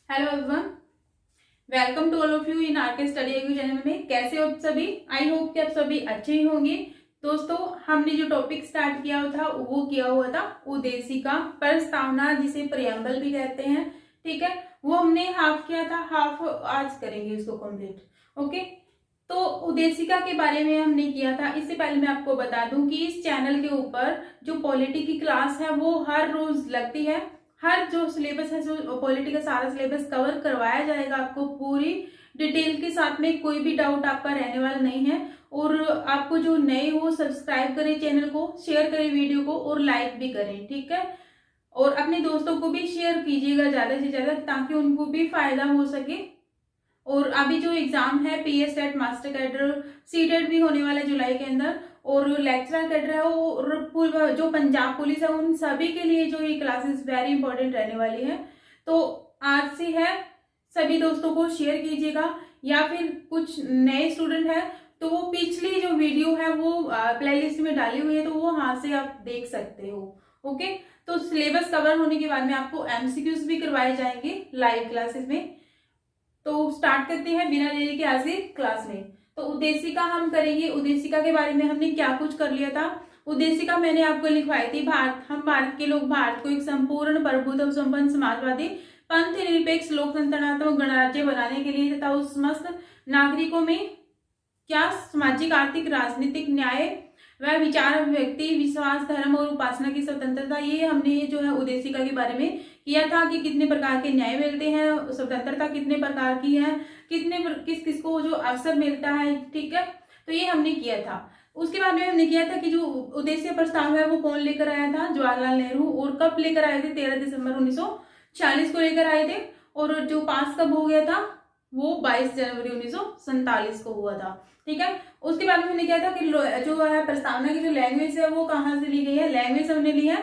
Hello everyone, welcome to all of you in RK study एग्यू channel में। कैसे हो आप सभी? आई होप कि आप सभी अच्छे ही होंगे। दोस्तों, हमने जो टॉपिक स्टार्ट किया था वो किया हुआ था उद्देशिका प्रस्तावना, जिसे प्रियम्बल भी कहते हैं। ठीक है, वो हमने हाफ किया था, हाफ आज करेंगे इसको कंप्लीट। ओके, तो उद्देशिका के बारे में हमने किया था। इससे पहले मैं आपको बता दूं कि इस चैनल के ऊपर जो पॉलिटी की क्लास है वो हर रोज लगती है। हर जो सिलेबस है, जो पॉलिटी का सारा सिलेबस कवर करवाया जाएगा आपको पूरी डिटेल के साथ में। कोई भी डाउट आपका रहने वाला नहीं है। और आपको जो नए हो, सब्सक्राइब करें चैनल को, शेयर करें वीडियो को और लाइक भी करें। ठीक है, और अपने दोस्तों को भी शेयर कीजिएगा ज्यादा से ज्यादा, ताकि उनको भी फायदा हो सके। और अभी जो एग्जाम है PS TET, master cadre, CTET भी होने वाला है जुलाई के अंदर, और लेक्चरर कैडर है और जो पंजाब पुलिस है, उन सभी के लिए जो ये क्लासेस वेरी इंपॉर्टेंट रहने वाली है। तो आज से है, सभी दोस्तों को शेयर कीजिएगा। या फिर कुछ नए स्टूडेंट है तो वो पिछली जो वीडियो है वो प्लेलिस्ट में डाली हुई है, तो वो वहां से आप देख सकते हो। ओके, तो सिलेबस कवर होने के बाद में आपको एमसीक्यूज भी करवाए जाएंगे लाइव क्लासेस में। तो स्टार्ट करते हैं बिना देरी के आज की क्लास में। तो उद्देशिका हम करेंगे। उद्देशिका के बारे में हमने क्या कुछ कर लिया था। उद्देशिका मैंने आपको लिखवाई थी, भारत के लोग भारत को एक संपूर्ण प्रभुत्व संपन्न समाजवादी पंथ निरपेक्ष लोकतंत्रात्मक गणराज्य बनाने के लिए तथा उस समस्त नागरिकों में क्या सामाजिक, आर्थिक, राजनीतिक न्याय वह विचार, व्यक्ति विश्वास, धर्म और उपासना की स्वतंत्रता, ये हमने जो है उद्देशिका के बारे में किया था कि कितने प्रकार के न्याय मिलते हैं, स्वतंत्रता कितने प्रकार की है, किस किस को जो अवसर मिलता है। ठीक है, तो ये हमने किया था। उसके बाद में हमने किया था कि जो उद्देश्य प्रस्ताव है वो कौन लेकर आया था, जवाहरलाल नेहरू। और कब लेकर आए थे? 13 दिसंबर 1946 को लेकर आए थे। और जो पास कब हो गया था वो 22 जनवरी 1947 को हुआ था। ठीक है, उसके बाद में हमने क्या था कि जो है प्रस्तावना की जो लैंग्वेज है वो कहाँ से ली गई है? लैंग्वेज हमने ली है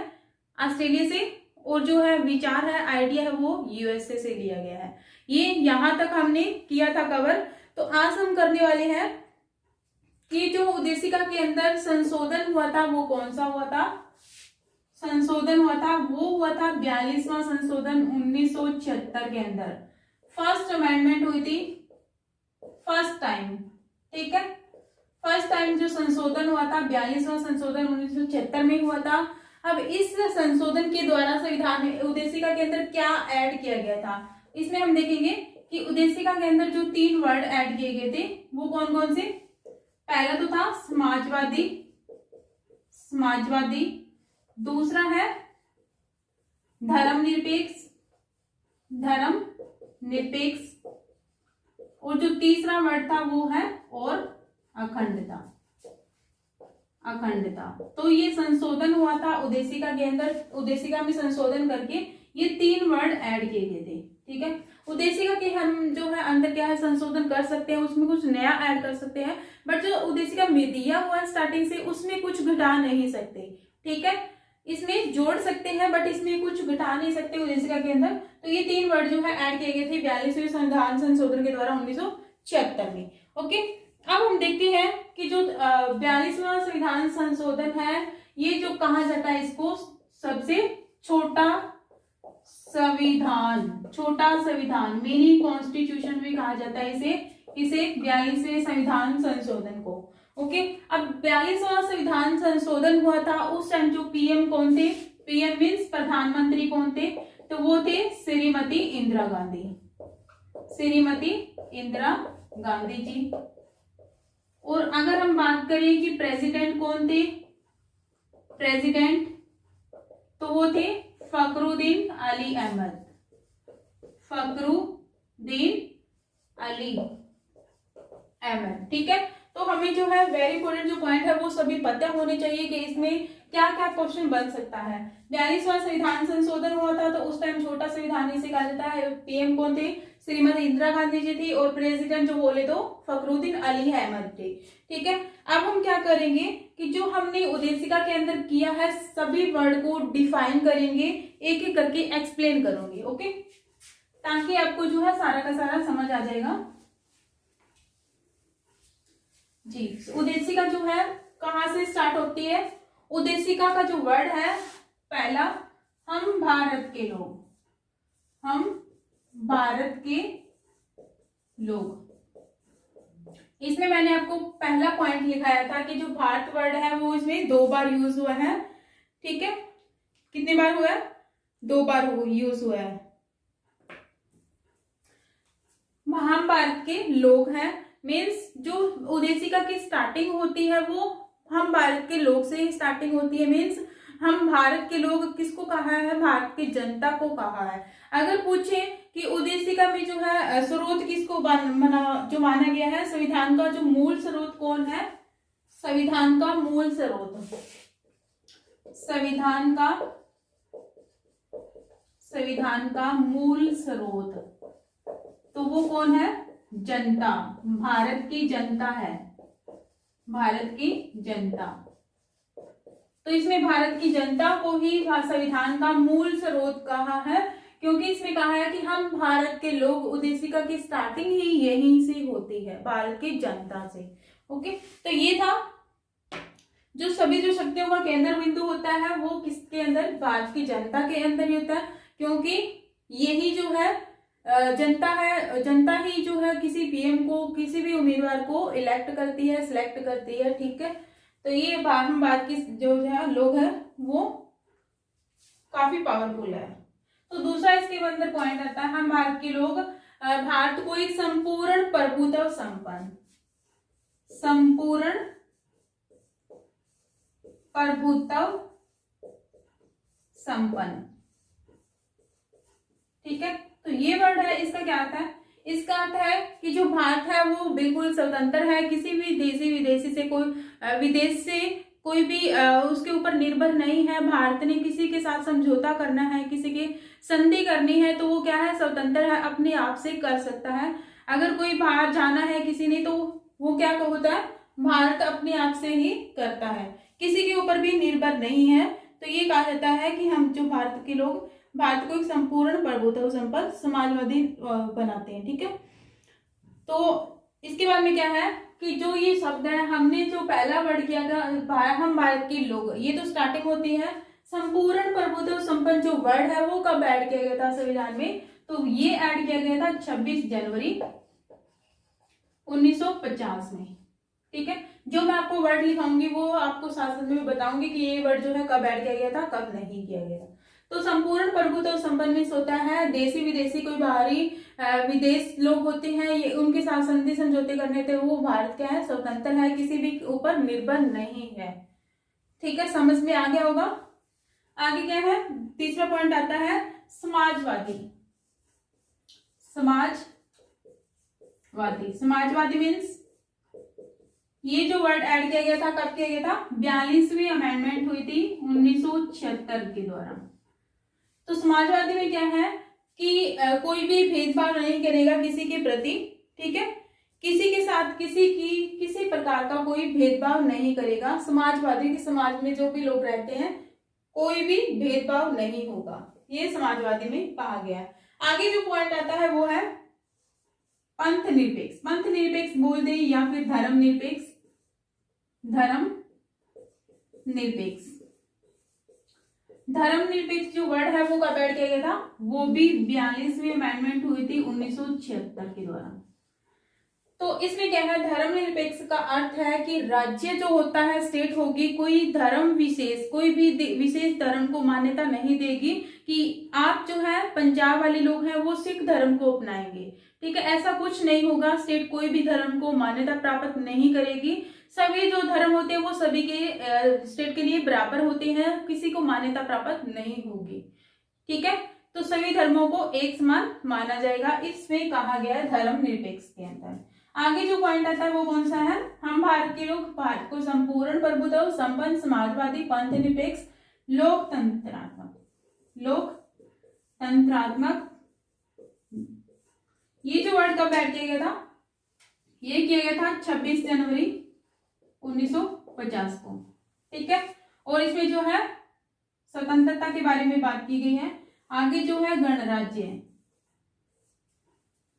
ऑस्ट्रेलिया से, और जो है विचार है, आइडिया है, वो यूएसए से लिया गया है। ये यहां तक हमने किया था कवर। तो आज हम करने वाले हैं कि जो उद्देशिका के अंदर संशोधन हुआ था वो कौन सा हुआ था। संशोधन हुआ था वो हुआ था 42वां संशोधन 1976 के अंदर। फर्स्ट अमेंडमेंट हुई थी फर्स्ट टाइम। ठीक है, फर्स्ट टाइम जो संशोधन हुआ था 42वां संशोधन 1976 में हुआ था। अब इस संशोधन के द्वारा संविधान में उद्देशिका के अंदर क्या ऐड किया गया था, इसमें हम देखेंगे कि उद्देशिका के अंदर जो 3 वर्ड ऐड किए गए थे वो कौन कौन से। पहला तो था समाजवादी, समाजवादी। दूसरा है धर्मनिरपेक्ष, धर्मनिरपेक्ष। और जो तीसरा वर्ड था वो है और अखंडता, अखंडता। तो ये संशोधन हुआ था उद्देशिका के अंदर। उद्देशिका में संशोधन करके ये 3 वर्ड ऐड किए गए थे। ठीक है, उद्देशिका के हम जो है अंदर क्या है संशोधन कर सकते हैं, उसमें कुछ नया ऐड कर सकते हैं, बट जो उद्देशिका में दिया हुआ है स्टार्टिंग से उसमें कुछ घटा नहीं सकते। ठीक है, इसमें जोड़ सकते हैं बट इसमें कुछ घटा नहीं सकते उद्देशिका के अंदर। तो ये 3 वर्ड जो है ऐड किए गए थे 42वें संविधान संशोधन के द्वारा 1976 में। ओके, अब हम देखते हैं कि जो 42वां संविधान संशोधन है ये जो कहा जाता है इसको सबसे छोटा संविधान, छोटा संविधान, मिनी कॉन्स्टिट्यूशन भी कहा जाता है इसे 42वें संविधान संशोधन को। ओके, अब 42वां संविधान संशोधन हुआ था उस टाइम जो पीएम कौन थे? पीएम मीन्स प्रधानमंत्री कौन थे? तो वो थे श्रीमती इंदिरा गांधी, श्रीमती इंदिरा गांधी जी। और अगर हम बात करें कि प्रेसिडेंट कौन थे? प्रेसिडेंट तो वो थे फखरुद्दीन अली अहमद, फखरुद्दीन अली अहमद। ठीक है, तो हमें जो है वेरी इंपोर्टेंट जो पॉइंट है वो सभी पता होने चाहिए कि इसमें क्या क्या क्वेश्चन बन सकता है। 42वां संविधान संशोधन हुआ था तो उस टाइम छोटा संविधान इसे कहा जाता है। पीएम कौन थे? श्रीमती इंदिरा गांधी जी थी। और प्रेसिडेंट जो बोले तो फखरुद्दीन अली अहमद थे। ठीक है, अब हम क्या करेंगे कि जो हमने उद्देशिका के अंदर किया है सभी वर्ड को डिफाइन करेंगे, एक एक करके एक्सप्लेन करूंगी। ओके, ताकि आपको जो है सारा का सारा समझ आ जाएगा जी। उद्देशिका जो है कहाँ से स्टार्ट होती है? उद्देशिका का जो वर्ड है पहला, हम भारत के लोग, हम भारत के लोग। इसमें मैंने आपको पहला पॉइंट लिखाया था कि जो भारत वर्ड है वो इसमें 2 बार यूज हुआ है। ठीक है, कितनी बार हुआ है? 2 बार यूज हुआ है। हम भारत के लोग हैं मीन्स जो उद्देशिका की स्टार्टिंग होती है वो हम भारत के लोग से ही स्टार्टिंग होती है। मीन्स हम भारत के लोग किसको कहा है? भारत की जनता को कहा है। अगर पूछे कि उद्देशिका में जो है स्रोत किसको जो माना गया है, संविधान का जो मूल स्रोत कौन है? संविधान का मूल स्रोत, संविधान का मूल स्रोत तो वो कौन है? जनता, भारत की जनता है, भारत की जनता। तो इसमें भारत की जनता को ही संविधान का मूल स्रोत कहा है, क्योंकि इसमें कहा है कि हम भारत के लोग, उद्देशिका की स्टार्टिंग ही यहीं से होती है, भारत की जनता से। ओके, तो ये था जो सभी जो शक्तियों का केंद्र बिंदु होता है वो किसके अंदर? भारत की जनता के अंदर ही होता है, क्योंकि यही जो है जनता है, जनता ही जो है किसी पीएम को, किसी भी उम्मीदवार को इलेक्ट करती है, सिलेक्ट करती है। ठीक है, तो ये हम भारत की जो है लोग हैं वो काफी पावरफुल है। तो दूसरा इसके अंदर पॉइंट आता है, हम भारत के लोग भारत को एक संपूर्ण प्रभुत्व संपन्न, संपूर्ण प्रभुत्व संपन्न। ठीक है, तो ये वर्ड है, इसका क्या अर्थ है? इसका अर्थ है कि जो भारत है वो बिल्कुल स्वतंत्र है, किसी भी देशी विदेशी से, कोई विदेश से कोई भी उसके ऊपर निर्भर नहीं है। भारत ने किसी के साथ समझौता करना है, किसी की संधि करनी है तो वो क्या है? स्वतंत्र है, अपने आप से कर सकता है। अगर कोई बाहर जाना है किसी ने तो वो क्या होता है? भारत अपने आप से ही करता है, किसी के ऊपर भी निर्भर नहीं है। तो ये कहा जाता है कि हम जो भारत के लोग भारत को एक संपूर्ण प्रभुत्व संपन्न समाजवादी बनाते हैं। ठीक है, तो इसके बाद में क्या है कि जो ये शब्द है, हमने जो पहला वर्ड किया था हम भारत के लोग, ये तो स्टार्टिंग होती है। संपूर्ण प्रभुत्व संपन्न जो वर्ड है वो कब ऐड किया गया था संविधान में? तो ये ऐड किया गया था 26 जनवरी 1950 में। ठीक है, जो मैं आपको वर्ड लिखाऊंगी वो आपको साथ साथ में बताऊंगी कि ये वर्ड जो है कब ऐड किया गया था, कब नहीं किया गया था। तो संपूर्ण प्रभुत्व संपन्न मीन्स होता है देशी विदेशी कोई बाहरी विदेश लोग होते हैं, ये उनके साथ संधि समझौते करने थे, वो भारत क्या है? स्वतंत्र है, किसी भी ऊपर निर्भर नहीं है। ठीक है, समझ में आ गया होगा। आगे क्या है? तीसरा पॉइंट आता है समाजवादी। समाजवादी, समाजवादी मीन्स ये जो वर्ड ऐड किया गया था कब किया गया था? 42वीं अमेंडमेंट हुई थी 1976 के द्वारा। तो समाजवादी में क्या है कि कोई भी भेदभाव नहीं करेगा किसी के प्रति। ठीक है, किसी के साथ किसी प्रकार का कोई भेदभाव नहीं करेगा। समाजवादी के समाज में जो भी लोग रहते हैं कोई भी भेदभाव नहीं होगा, ये समाजवादी में कहा गया है। आगे जो पॉइंट आता है वो है पंथ निरपेक्ष। पंथ निरपेक्ष बोल दे या फिर धर्म निरपेक्ष, धर्म निरपेक्ष। धर्म निरपेक्ष जो वर्ड है वो कब ऐड किया गया था? वो भी 42वीं अमेंडमेंट हुई थी 1976 के द्वारा। तो इसमें क्या है? धर्म निरपेक्ष का अर्थ है कि राज्य जो होता है, स्टेट होगी, कोई धर्म विशेष, कोई भी विशेष धर्म को मान्यता नहीं देगी कि आप जो है पंजाब वाले लोग हैं वो सिख धर्म को अपनाएंगे। ठीक है, ऐसा कुछ नहीं होगा। स्टेट कोई भी धर्म को मान्यता प्राप्त नहीं करेगी। सभी जो धर्म होते हैं वो सभी के स्टेट के लिए बराबर होते हैं, किसी को मान्यता प्राप्त नहीं होगी। ठीक है, तो सभी धर्मों को एक समान माना जाएगा, इसमें कहा गया है धर्म निरपेक्ष के अंदर। आगे जो पॉइंट आता है वो कौन सा है? हम भारत के लोग भारत को संपूर्ण प्रभुत्व संपन्न समाजवादी पंथ निरपेक्ष लोकतंत्रात्मक ये जो वर्ड कब ऐड किया गया था? ये किया गया था 26 जनवरी 1950 को। ठीक है, और इसमें जो है स्वतंत्रता के बारे में बात की गई है। आगे जो है गणराज्य,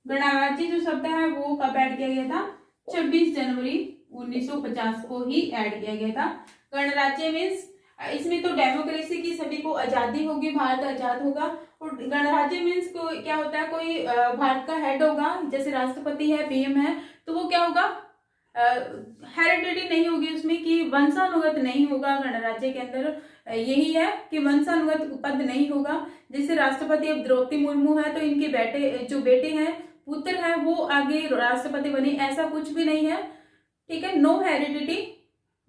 गणराज्य जो शब्द है वो कब ऐड किया गया था? 26 जनवरी 1950 को ही ऐड किया गया था। गणराज्य मीन्स इसमें तो डेमोक्रेसी की सभी को आजादी होगी, भारत आजाद होगा। और गणराज्य मीन्स क्या होता है, कोई भारत का हेड होगा, जैसे राष्ट्रपति है, पीएम है, तो वो क्या होगा, हेरिडिटी नहीं होगी उसमें, कि वंशानुगत नहीं होगा गणराज्य के अंदर। यही है कि वंशानुगत पद नहीं होगा। जैसे राष्ट्रपति अब द्रौपदी मुर्मू है, तो इनके बेटे हैं, पुत्र है, वो आगे राष्ट्रपति बने, ऐसा कुछ भी नहीं है। ठीक है, नो हेरिडिटी,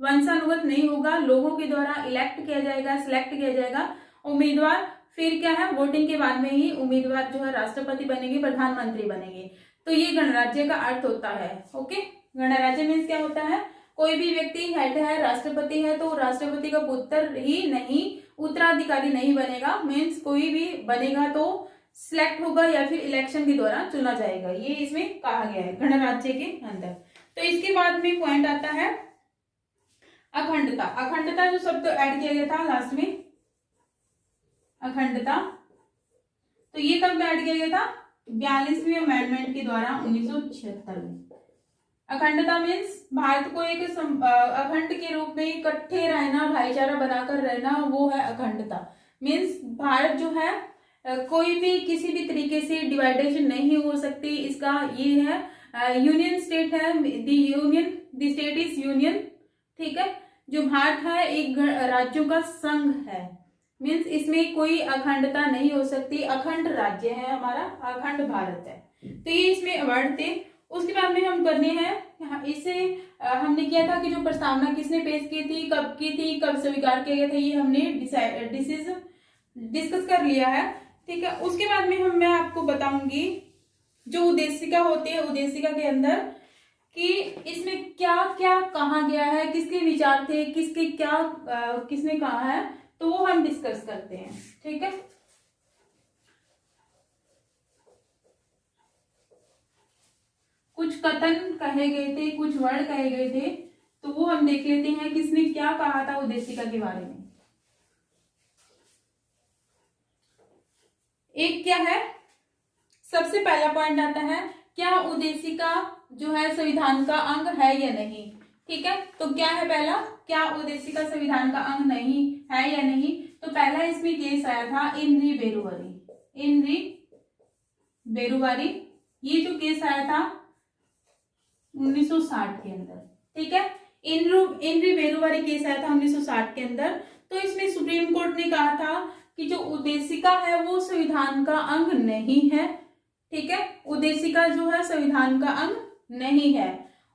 वंशानुगत नहीं होगा, लोगों के द्वारा इलेक्ट किया जाएगा, सिलेक्ट किया जाएगा उम्मीदवार। फिर क्या है, वोटिंग के बाद में ही उम्मीदवार जो है राष्ट्रपति बनेंगे, प्रधानमंत्री बनेंगे। तो ये गणराज्य का अर्थ होता है। ओके, गणराज्य मीन्स क्या होता है, कोई भी व्यक्ति हेड है, राष्ट्रपति है, तो राष्ट्रपति का पुत्र ही नहीं, उत्तराधिकारी नहीं बनेगा। मीन्स कोई भी बनेगा तो सिलेक्ट होगा या फिर इलेक्शन के द्वारा चुना जाएगा, ये इसमें कहा गया है गणराज्य के अंदर। तो इसके बाद में पॉइंट आता है अखंडता। अखंडता जो शब्द ऐड किया गया था लास्ट में, अखंडता, तो ये कब ऐड किया गया था, 42वीं अमेंडमेंट के द्वारा 1976 में। अखंडता मीन्स भारत को एक अखंड के रूप में इकट्ठे रहना, भाईचारा बनाकर रहना, वो है अखंडता। मीन्स भारत जो है कोई भी किसी भी तरीके से डिवाइडेशन नहीं हो सकती, इसका ये है यूनियन स्टेट है, द स्टेट इज यूनियन। ठीक है, जो भारत है एक राज्यों का संघ है। मीन्स इसमें कोई अखंडता नहीं हो सकती, अखंड राज्य है हमारा, अखंड भारत है। तो ये इसमें वर्ड थे। उसके बाद में हम करने हैं, इसे हमने किया था कि जो प्रस्तावना किसने पेश की थी, कब स्वीकार किया गया था, ये हमने डिस्कस कर लिया है। ठीक है, उसके बाद में मैं आपको बताऊंगी जो उद्देशिका होती है, उद्देशिका के अंदर कि इसमें क्या क्या कहा गया है, किसके विचार थे, किसने कहा है, तो वो हम डिस्कस करते हैं। ठीक है, कुछ कथन कहे गए थे, कुछ वर्ड कहे गए थे, तो वो हम देख लेते हैं किसने क्या कहा था उद्देशिका के बारे में। एक क्या है, सबसे पहला पॉइंट आता है, क्या उद्देशिका जो है संविधान का अंग है या नहीं। ठीक है, तो क्या है पहला, क्या उद्देशिका संविधान का अंग नहीं है या नहीं। तो पहला इसमें केस आया था इन री बेरुवारी, ये जो केस आया था 1960 के अंदर। ठीक है, इन री बेरुवारी केस आया था 1960 के अंदर। तो इसमें सुप्रीम कोर्ट ने कहा था कि जो उद्देशिका है वो संविधान का अंग नहीं है। ठीक है, उद्देशिका जो है संविधान का अंग नहीं है।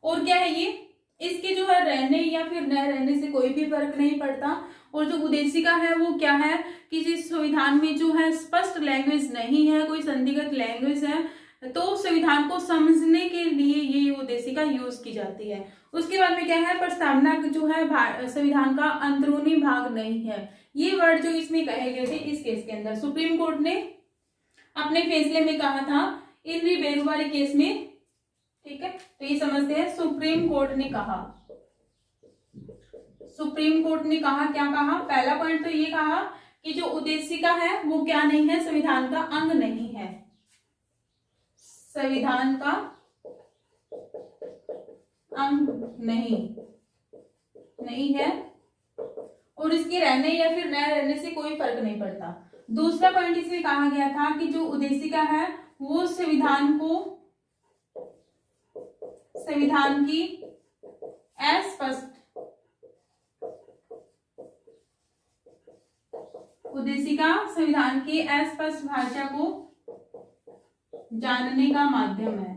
और क्या है ये, इसके जो है रहने या फिर न रहने से कोई भी फर्क नहीं पड़ता। और जो उद्देशिका है वो क्या है कि जिस संविधान में जो है स्पष्ट लैंग्वेज नहीं है, कोई संदिग्ध लैंग्वेज है, तो संविधान को समझने के लिए ये उद्देशिका यूज की जाती है। उसके बाद में क्या है, प्रस्तावना जो है संविधान का अंदरूनी भाग नहीं है। ये वर्ड जो इसमें कहे गए थे इस केस के अंदर, सुप्रीम कोर्ट ने अपने फैसले में कहा था इन री बेरुवारी केस में। ठीक है, तो ये समझते हैं, सुप्रीम कोर्ट ने कहा क्या कहा, पहला पॉइंट तो ये कहा कि जो उद्देशिका है वो क्या नहीं है, संविधान का अंग नहीं है, संविधान का अंग नहीं है, और इसके रहने या फिर न रहने से कोई फर्क नहीं पड़ता। दूसरा पॉइंट इसमें कहा गया था कि जो उद्देशिका है वो संविधान की अस्पष्ट, उद्देशिका संविधान की अस्पष्ट भाषा को जानने का माध्यम है,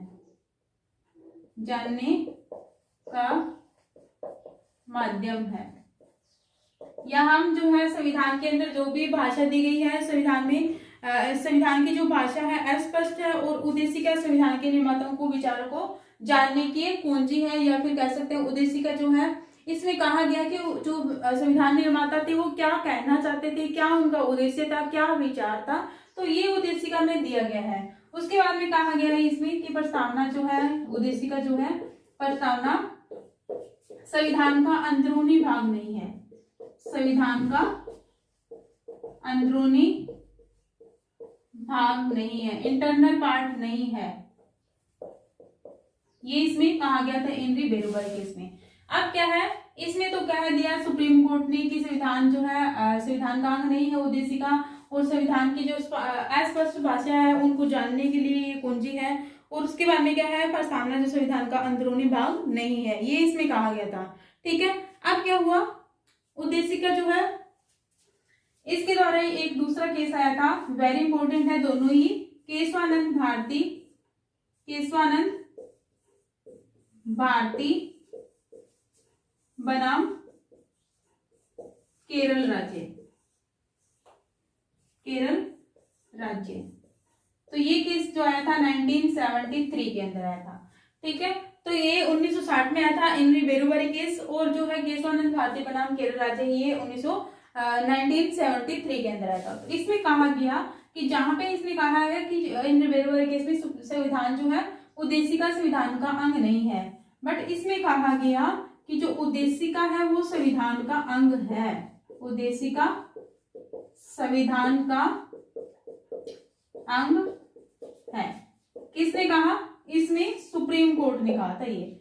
या हम जो है संविधान के अंदर जो भी भाषा दी गई है संविधान में, संविधान की जो भाषा है अस्पष्ट है, और उद्देशिका संविधान के निर्माताओं को, विचारों को जानने की कुंजी है, या फिर कह सकते हैं उद्देशिका जो है, इसमें कहा गया कि जो संविधान निर्माता थे वो क्या कहना चाहते थे, क्या उनका उद्देश्य था, क्या विचार था, तो ये उद्देशिका में दिया गया है। उसके बाद में कहा गया है इसमें कि प्रस्तावना जो है, उद्देशिका जो है, प्रस्तावना संविधान का अंदरूनी भाग नहीं है, संविधान का अंदरूनी भाग नहीं है, इंटरनल पार्ट नहीं है, ये इसमें कहा गया था इन री बेरुवारी केस में। अब क्या है, इसमें तो कह दिया सुप्रीम कोर्ट ने कि संविधान जो है संविधान का अंग नहीं है उद्देशिका, और संविधान की जो अस्पष्ट भाषा है उनको जानने के लिए ये कुंजी है, और उसके बाद में क्या है, प्रस्तावना जो संविधान का अंदरूनी भाग नहीं है, ये इसमें कहा गया था। ठीक है, अब क्या हुआ, उद्देशिका जो है इसके द्वारा एक दूसरा केस आया था, वेरी इंपॉर्टेंट है दोनों ही, केशवानंद भारती बनाम केरल राज्य। तो ये केस जो आया था 1973 के अंदर आया था। ठीक है, तो ये 1960 में आया था इनरी बेरुबरी केस, और जो है केशवानंद भारती बनाम केरल राज्य ये 1973 के अंदर आया था। तो इसमें कहा गया कि जहां पे इसने कहा है कि इनरी बेरुबरी केस में संविधान जो है उद्देशिका संविधान का अंग नहीं है, बट इसमें कहा गया कि जो उद्देशिका है वो संविधान का अंग है, उद्देशिका संविधान का अंग है। किसने कहा, इसमें सुप्रीम कोर्ट ने कहा था। ये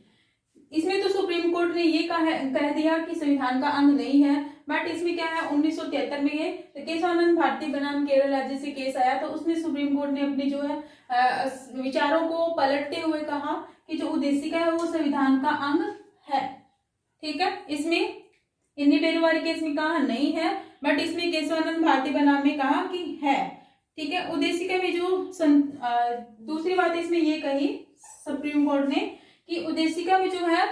इसमें तो सुप्रीम कोर्ट ने ये कह दिया कि संविधान का अंग नहीं है, बट इसमें क्या है 1973 में ये केशवानंद भारती बनाम केरल राज्य से केस आया, तो उसमें सुप्रीम कोर्ट ने अपने जो है विचारों को पलटते हुए कहा कि जो उद्देशिका है वो संविधान का अंग है। ठीक है, इसमें इनरी बेरुबरी केस में कहा नहीं है, बट इसमें केशवानंद भारती बनाम में कहा कि है। ठीक है, उद्देशिका में जो दूसरी बात इसमें ये कही सुप्रीम कोर्ट ने कि उद्देशिका में जो है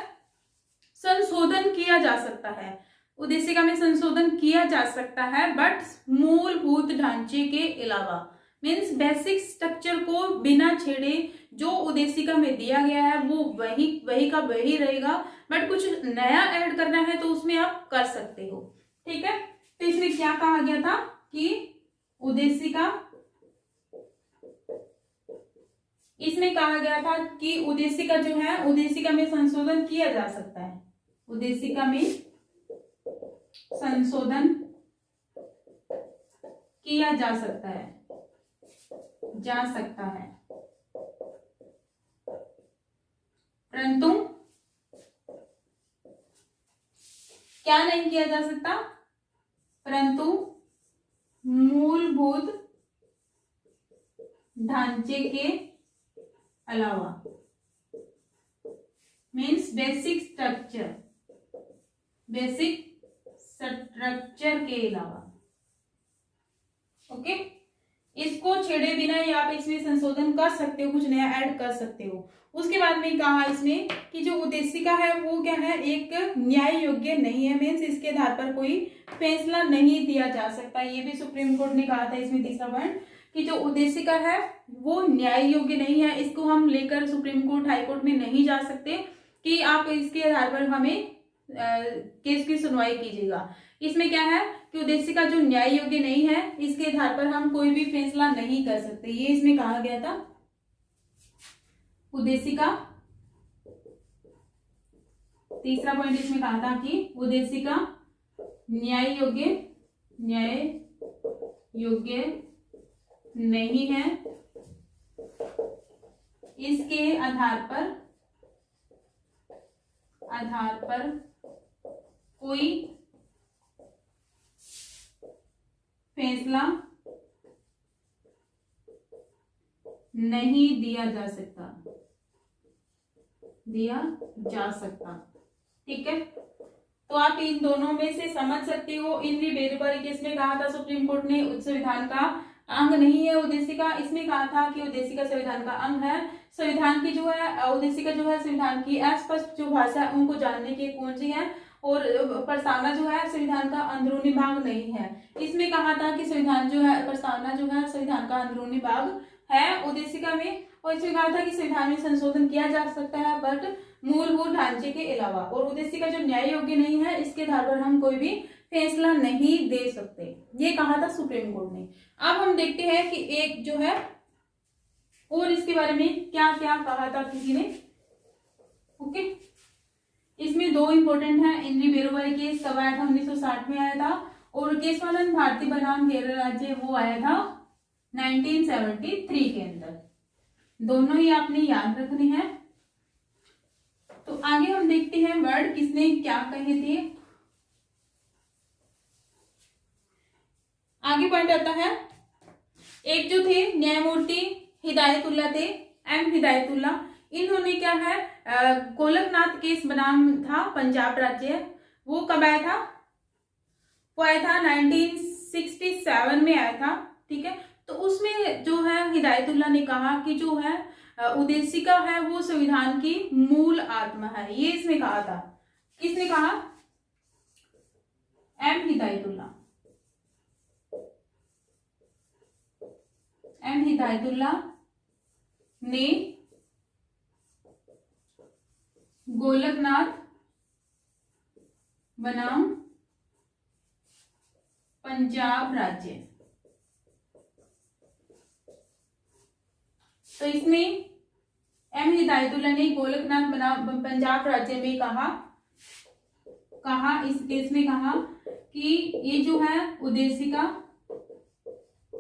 संशोधन किया जा सकता है, उद्देशिका में संशोधन किया जा सकता है, बट मूलभूत ढांचे के अलावा, मीन्स बेसिक स्ट्रक्चर को बिना छेड़े जो उद्देशिका में दिया गया है वो वही का वही रहेगा, बट कुछ नया ऐड करना है तो उसमें आप कर सकते हो। ठीक है, तो इसमें क्या कहा गया था कि उद्देशिका, इसमें कहा गया था कि उद्देशिका जो है उद्देशिका में संशोधन किया जा सकता है, उद्देशिका में संशोधन किया जा सकता है परंतु क्या नहीं किया जा सकता, परंतु मूलभूत ढांचे के अलावा, मीन्स बेसिक स्ट्रक्चर के अलावा। ओके, इसको छेड़े बिना ही आप इसमें संशोधन कर सकते हो, कुछ नया ऐड कर सकते हो। उसके बाद में कहा इसमें कि जो उद्देशिका है वो क्या है, एक न्याय योग्य नहीं है, मीन्स इसके आधार पर कोई फैसला नहीं दिया जा सकता। ये भी सुप्रीम कोर्ट ने कहा था इसमें तीसरा पॉइंट कि जो उद्देशिका है वो न्याय योग्य नहीं है, इसको हम लेकर सुप्रीम कोर्ट हाई कोर्ट में नहीं जा सकते कि आप इसके आधार पर हमें केस की सुनवाई कीजिएगा। इसमें क्या है कि उद्देशिका जो न्याय योग्य नहीं है इसके आधार पर हम कोई भी फैसला नहीं कर सकते, ये इसमें कहा गया था। उद्देशिका, तीसरा पॉइंट इसमें कहा था कि उद्देशिका न्याय योग्य नहीं है, इसके आधार पर कोई फैसला नहीं दिया जा सकता। ठीक है, तो आप इन दोनों में से समझ सकते हो। इनरी बेरुबरी केस में कहा था सुप्रीम कोर्ट ने संविधान का अंग नहीं है उद्देशिका, इसमें कहा था कि उद्देशिका संविधान का अंग है। संविधान की जो है उद्देशिका जो है संविधान की अस्पष्ट जो भाषा है उनको जानने की कुंजी है, और प्रस्तावना जो है संविधान का अंदरूनी भाग नहीं है। इसमें कहा था कि संविधान जो है प्रस्तावना जो है संविधान का अंदरूनी भाग है उद्देशिका में, और इसमें कहा था कि संविधान में संशोधन किया जा सकता है बट मूलभूत ढांचे के अलावा, और उद्देशिका जो न्याय योग्य नहीं है इसके आधार पर हम कोई भी फैसला नहीं दे सकते, ये कहा था सुप्रीम कोर्ट ने। अब हम देखते हैं कि एक जो है और इसके बारे में क्या क्या कहा था किसी ने। ओके, इसमें दो इंपॉर्टेंट है। इनरी बेरुबरी केस कब आया था, 1960 में आया था, और केशवानंद भारती बनाम केरल राज्य वो आया था 1973 के अंदर। दोनों ही आपने याद रखने हैं। तो आगे हम देखते हैं वर्ड किसने क्या कहे थे। आगे पॉइंट आता है, एक जो थे न्यायमूर्ति हिदायतुल्ला थे, एम हिदायतुल्ला, इन्होंने क्या है गोलकनाथ केस बनाम था पंजाब राज्य, वो कब आया था, वो आया था 1967 में आया था। ठीक है, तो उसमें जो है हिदायतुल्ला ने कहा कि जो है उद्देशिका है वो संविधान की मूल आत्मा है, ये इसने कहा था। किसने कहा, एम हिदायतुल्ला। एम हिदायतुल्ला ने गोलकनाथ बनाम पंजाब राज्य, तो इसमें एम हिदायतुल्ला ने गोलकनाथ बनाम पंजाब राज्य में कहा इस केस में कहा कि ये जो है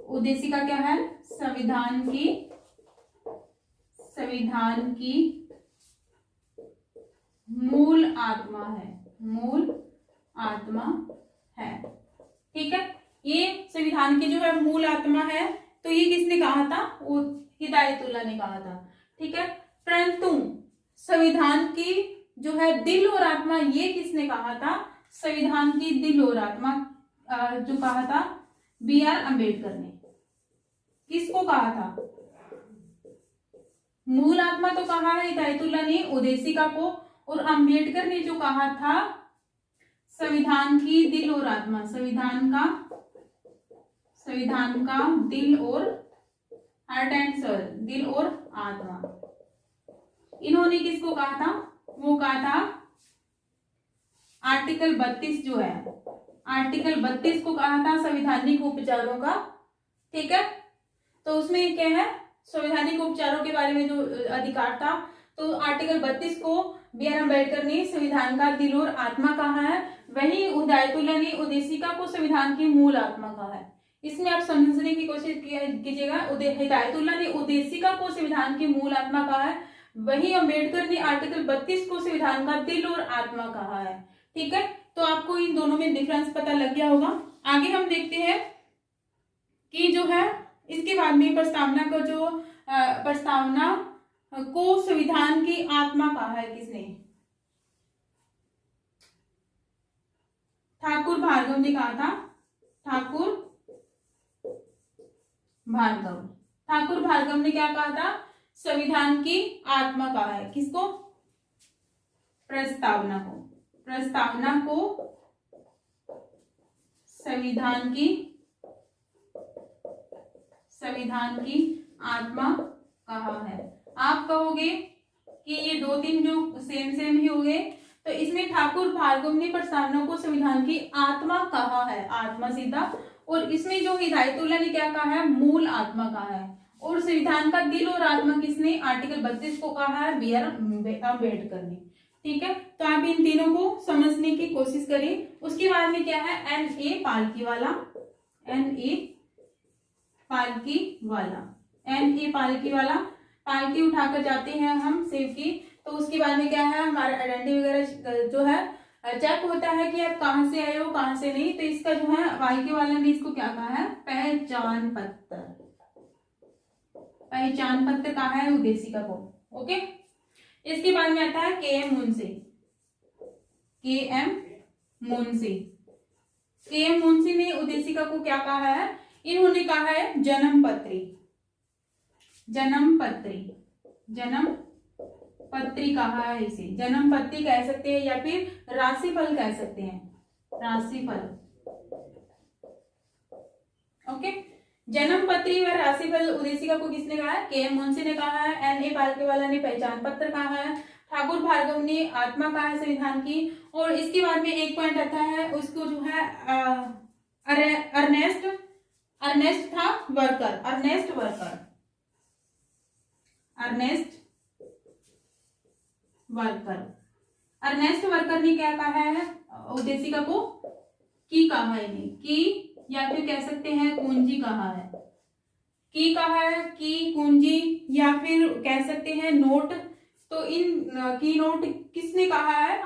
उद्देशिका क्या है, संविधान की मूल आत्मा है। ठीक है, ये संविधान की जो है मूल आत्मा है, तो ये किसने कहा था, वो हिदायतुल्ला ने कहा था। ठीक है, परंतु संविधान की जो है दिल और आत्मा, ये किसने कहा था, संविधान की दिल और आत्मा जो कहा था B.R. अम्बेडकर ने। किसको कहा था, मूल आत्मा तो कहा है हिदायतुल्ला ने उद्देशिका को, और अम्बेडकर ने जो कहा था संविधान की दिल और आत्मा, संविधान का दिल और हार्ट एंड सोल, दिल और आत्मा, इन्होंने किसको कहा था, वो कहा था आर्टिकल 32 जो है, आर्टिकल 32 को कहा था संवैधानिक उपचारों का। ठीक है, तो उसमें क्या है, संवैधानिक उपचारों के बारे में जो अधिकार था, तो आर्टिकल 32 को B.R. अम्बेडकर ने संविधान का दिल और आत्मा कहा है, वही हिदायतुल्ला ने उद्देशिका को संविधान की मूल आत्मा कहा है। इसमें आप समझने की कोशिश कीजिएगा, हिदायतुल्ला ने उद्देशिका को संविधान की मूल आत्मा कहा है, वही अम्बेडकर ने आर्टिकल 32 को संविधान का दिल और आत्मा कहा है। ठीक है, तो आपको इन दोनों में डिफरेंस पता लग गया होगा। आगे हम देखते हैं कि जो है इसके बाद में प्रस्तावना को संविधान की आत्मा कहा है किसने, ठाकुर भार्गव ने कहा था। ठाकुर भार्गव ने क्या कहा था, संविधान की आत्मा कहा है, किसको, प्रस्तावना को संविधान की आत्मा कहा है। आप कहोगे कि ये दो तीन जो सेम ही हो गए, तो इसमें ठाकुर भार्गव ने प्रस्तावना को संविधान की आत्मा कहा है, आत्मा सीधा, और इसमें जो हिदायतुल्ला ने क्या कहा है, मूल आत्मा कहा है, और संविधान का दिल और आत्मा किसने, आर्टिकल 32 को कहा है B.R. अम्बेडकर ने। ठीक है, तो आप इन तीनों को समझने की कोशिश करें। उसके बाद में क्या है, N.A. पालकी वाला पालकी उठाकर जाते हैं हम सेव की, तो उसके बाद में क्या है, हमारा आइडेंटिटी वगैरह जो है चेक होता है कि आप कहाँ से आए हो कहाँ से नहीं, तो इसका जो है पालकी वाला ने इसको क्या कहा है, पहचान पत्र कहा है उद्देशिका को। ओके, इसके बाद में आता है के एम मुंशी ने उद्देशिका को क्या कहा है, इन्होंने कहा है जन्म पत्री कहा है, इसे जन्म पत्री कह सकते हैं या फिर राशिफल कह सकते हैं, राशिफल। ओके, जन्म पत्री व राशिफल उद्देशिका को किसने कहा है, के.एम. मुंशी ने कहा है, N.A. पालकीवाला ने पहचान पत्र कहा है, ठाकुर भार्गव ने आत्मा कहा है संविधान की, और इसके बाद में एक पॉइंट आता है, उसको जो है अर्नेस्ट वर्कर ने क्या कहा है उद्देशिका को, की कहा है, की या फिर कह सकते हैं कुंजी कहा है, की कहा है, की कुंजी या फिर कह सकते हैं नोट। तो इन की नोट किसने कहा है?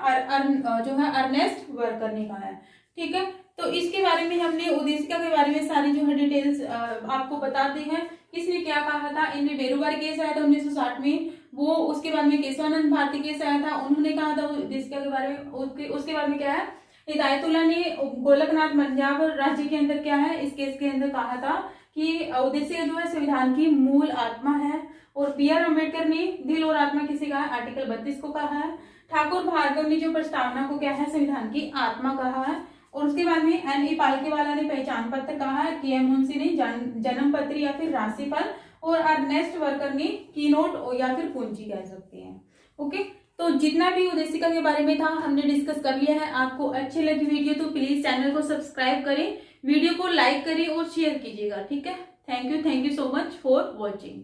जो है अर्नेस्ट वर्कर ने कहा है। ठीक है, तो इसके बारे में हमने उद्देशिका के बारे में सारी जो है डिटेल्स आपको बताते हैं। किसने क्या कहा था? इनमें बेरोबर केस आया था 1960 में, वो उसके बाद में केशवानंद भारती केस आया था, उन्होंने कहा था उद्देशिका के बारे में। उसके बाद में क्या है, हिदायतुल्लाह ने गोलकनाथ पंजाब राज्य के अंदर क्या है, इस केस के अंदर कहा था कि उद्देशिका जो है संविधान की मूल आत्मा है। और बी आर अम्बेडकर ने दिल और आत्मा किसे कहा है? आर्टिकल 32 को कहा है। ठाकुर भार्गव ने जो प्रस्तावना को क्या है? संविधान की आत्मा कहा है। और उसके बाद में एन ई पालकेवाला ने पहचान पत्र कहा है, के एम मुंशी ने जन्म पत्र या फिर राशिफल, और अर्नेस्ट वर्कर ने कीनोट या फिर कुंजी कह सकते हैं। ओके, तो जितना भी उद्देशिका के बारे में था हमने डिस्कस कर लिया है। आपको अच्छी लगी वीडियो तो प्लीज चैनल को सब्सक्राइब करें, वीडियो को लाइक करें और शेयर कीजिएगा। ठीक है, thank you so much for watching.